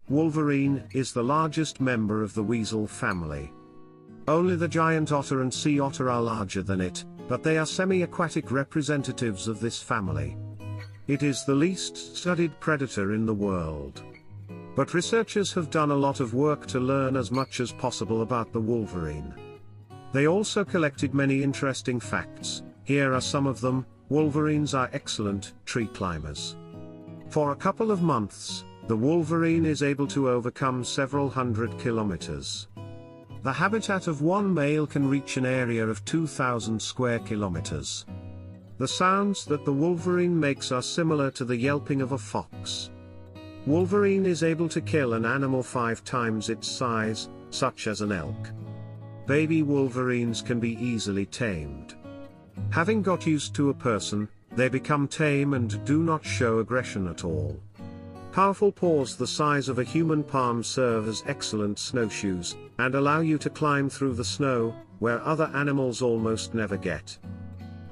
Wolverine is the largest member of the weasel family. Only the giant otter and sea otter are larger than it, but they are semi-aquatic representatives of this family. It is the least studied predator in the world. But researchers have done a lot of work to learn as much as possible about the wolverine. They also collected many interesting facts. Here are some of them. Wolverines are excellent tree climbers. For a couple of months, the wolverine is able to overcome several hundred kilometers. The habitat of one male can reach an area of 2,000 square kilometers. The sounds that the wolverine makes are similar to the yelping of a fox. Wolverine is able to kill an animal 5 times its size, such as an elk. Baby wolverines can be easily tamed. Having got used to a person, they become tame and do not show aggression at all. Powerful paws the size of a human palm serve as excellent snowshoes, and allow you to climb through the snow, where other animals almost never get.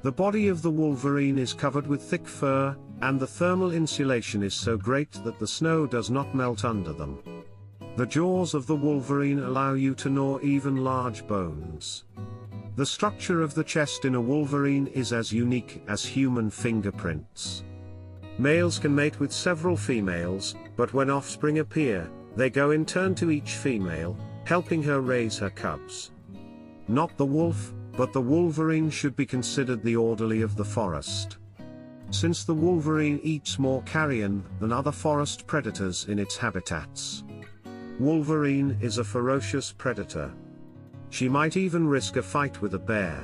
The body of the wolverine is covered with thick fur, and the thermal insulation is so great that the snow does not melt under them. The jaws of the wolverine allow you to gnaw even large bones. The structure of the chest in a wolverine is as unique as human fingerprints. Males can mate with several females, but when offspring appear, they go in turn to each female, helping her raise her cubs. Not the wolf, but the wolverine should be considered the orderly of the forest. Since the wolverine eats more carrion than other forest predators in its habitats. Wolverine is a ferocious predator. She might even risk a fight with a bear.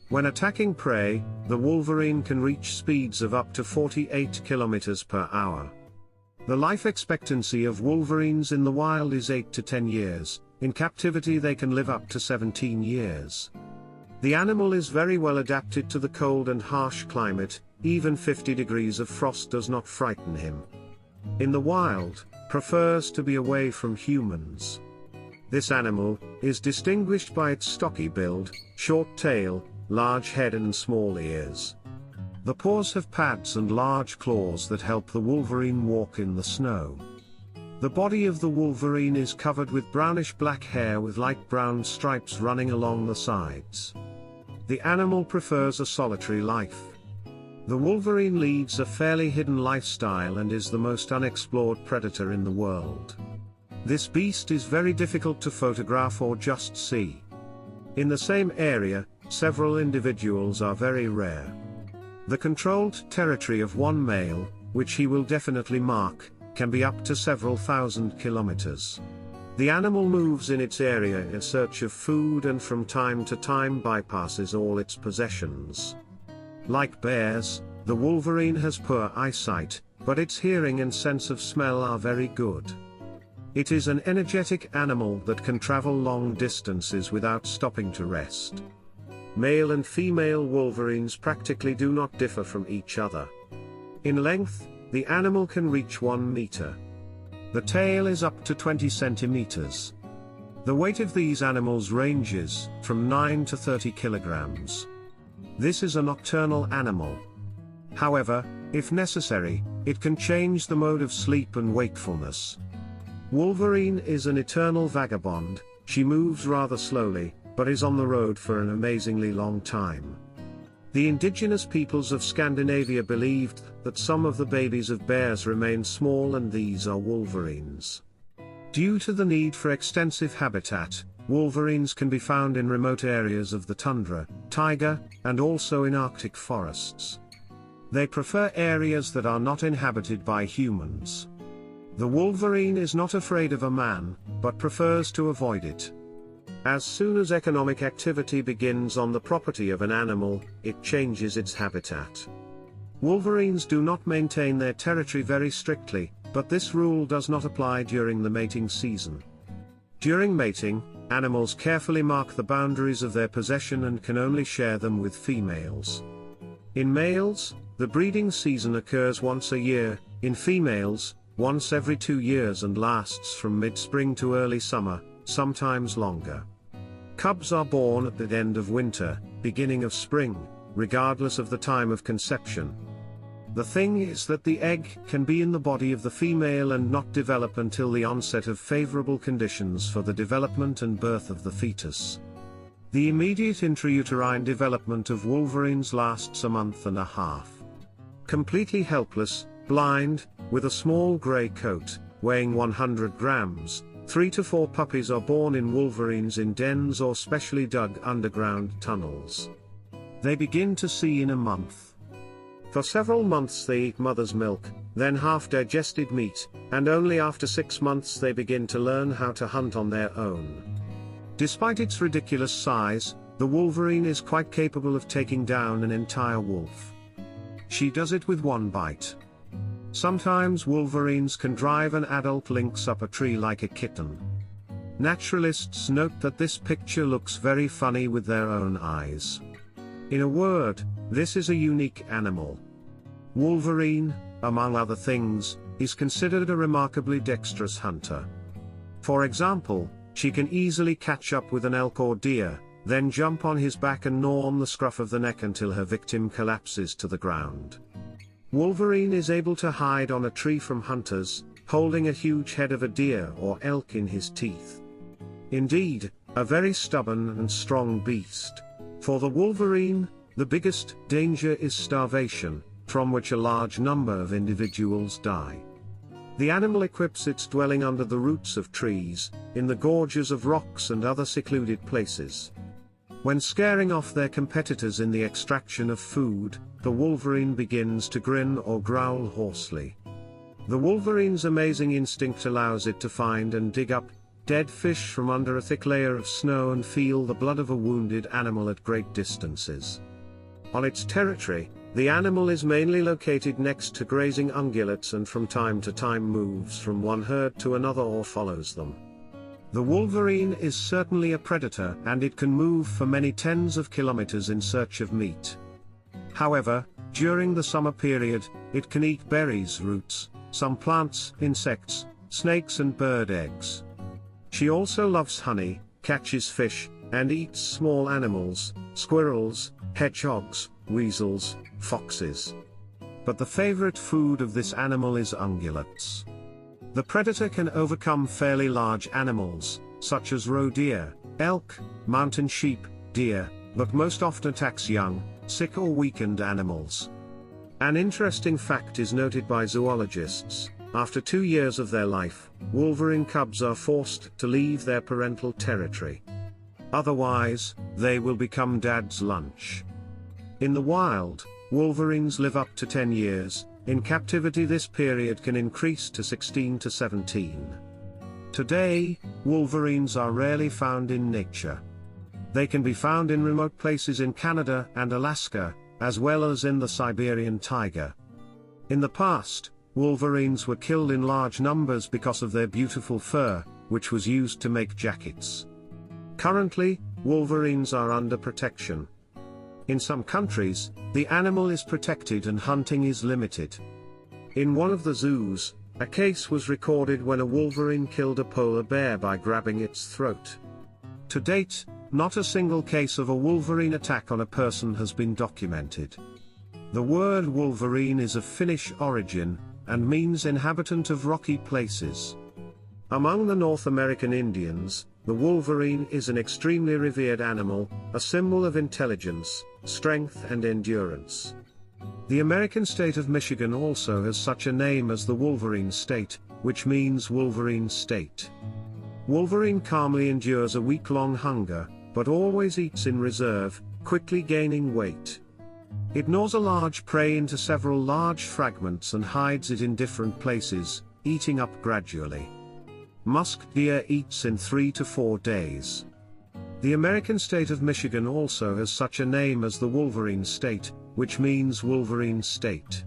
When attacking prey, the wolverine can reach speeds of up to 48 kilometers per hour. The life expectancy of wolverines in the wild is 8 to 10 years, in captivity they can live up to 17 years. The animal is very well adapted to the cold and harsh climate, even 50 degrees of frost does not frighten him. In the wild, prefers to be away from humans. This animal is distinguished by its stocky build, short tail, large head and small ears. The paws have pads and large claws that help the wolverine walk in the snow. The body of the wolverine is covered with brownish-black hair with light brown stripes running along the sides. The animal prefers a solitary life. The wolverine leads a fairly hidden lifestyle and is the most unexplored predator in the world. This beast is very difficult to photograph or just see. In the same area, several individuals are very rare. The controlled territory of one male, which he will definitely mark, can be up to several thousand kilometers. The animal moves in its area in search of food and from time to time bypasses all its possessions. Like bears, the wolverine has poor eyesight, but its hearing and sense of smell are very good. It is an energetic animal that can travel long distances without stopping to rest. Male and female wolverines practically do not differ from each other. In length, the animal can reach 1 meter. The tail is up to 20 centimeters. The weight of these animals ranges from 9 to 30 kilograms. This is a nocturnal animal. However, if necessary, it can change the mode of sleep and wakefulness. Wolverine is an eternal vagabond. She moves rather slowly, but is on the road for an amazingly long time. The indigenous peoples of Scandinavia believed that some of the babies of bears remain small, and these are wolverines. Due to the need for extensive habitat, wolverines can be found in remote areas of the tundra, taiga, and also in Arctic forests. They prefer areas that are not inhabited by humans. The wolverine is not afraid of a man, but prefers to avoid it. As soon as economic activity begins on the property of an animal, it changes its habitat. Wolverines do not maintain their territory very strictly, but this rule does not apply during the mating season. During mating, animals carefully mark the boundaries of their possession and can only share them with females. In males, the breeding season occurs once a year, in females, once every 2 years and lasts from mid-spring to early summer, sometimes longer. Cubs are born at the end of winter, beginning of spring, regardless of the time of conception. The thing is that the egg can be in the body of the female and not develop until the onset of favorable conditions for the development and birth of the fetus. The immediate intrauterine development of wolverines lasts a month and a half. Completely helpless, blind, with a small grey coat, weighing 100 grams, 3 to 4 puppies are born in wolverines in dens or specially dug underground tunnels. They begin to see in a month. For several months they eat mother's milk, then half-digested meat, and only after 6 months they begin to learn how to hunt on their own. Despite its ridiculous size, the wolverine is quite capable of taking down an entire wolf. She does it with one bite. Sometimes wolverines can drive an adult lynx up a tree like a kitten. Naturalists note that this picture looks very funny with their own eyes. In a word, this is a unique animal. Wolverine, among other things, is considered a remarkably dexterous hunter. For example, she can easily catch up with an elk or deer, then jump on his back and gnaw on the scruff of the neck until her victim collapses to the ground. Wolverine is able to hide on a tree from hunters, holding a huge head of a deer or elk in his teeth. Indeed, a very stubborn and strong beast. For the wolverine, the biggest danger is starvation, from which a large number of individuals die. The animal equips its dwelling under the roots of trees, in the gorges of rocks and other secluded places. When scaring off their competitors in the extraction of food, the wolverine begins to grin or growl hoarsely. The wolverine's amazing instinct allows it to find and dig up dead fish from under a thick layer of snow and feel the blood of a wounded animal at great distances. On its territory, the animal is mainly located next to grazing ungulates and from time to time moves from one herd to another or follows them. The wolverine is certainly a predator and it can move for many tens of kilometers in search of meat. However, during the summer period, it can eat berries, roots, some plants, insects, snakes and bird eggs. She also loves honey, catches fish, and eats small animals, squirrels, hedgehogs, weasels, foxes. But the favorite food of this animal is ungulates. The predator can overcome fairly large animals, such as roe deer, elk, mountain sheep, deer, but most often attacks young, sick or weakened animals. An interesting fact is noted by zoologists: after 2 years of their life, wolverine cubs are forced to leave their parental territory. Otherwise, they will become dad's lunch. In the wild, wolverines live up to 10 years, in captivity this period can increase to 16 to 17. Today, wolverines are rarely found in nature. They can be found in remote places in Canada and Alaska, as well as in the Siberian taiga. In the past, wolverines were killed in large numbers because of their beautiful fur, which was used to make jackets. Currently, wolverines are under protection. In some countries, the animal is protected and hunting is limited. In one of the zoos, a case was recorded when a wolverine killed a polar bear by grabbing its throat. To date, not a single case of a wolverine attack on a person has been documented. The word wolverine is of Finnish origin, and means inhabitant of rocky places. Among the North American Indians, the wolverine is an extremely revered animal, a symbol of intelligence, strength and endurance. The American state of Michigan also has such a name as the Wolverine State, which means Wolverine State. Wolverine calmly endures a week-long hunger, but always eats in reserve, quickly gaining weight. It gnaws a large prey into several large fragments and hides it in different places, eating up gradually. Musk deer eats in 3 to 4 days. The American state of Michigan also has such a name as the Wolverine State, which means Wolverine State.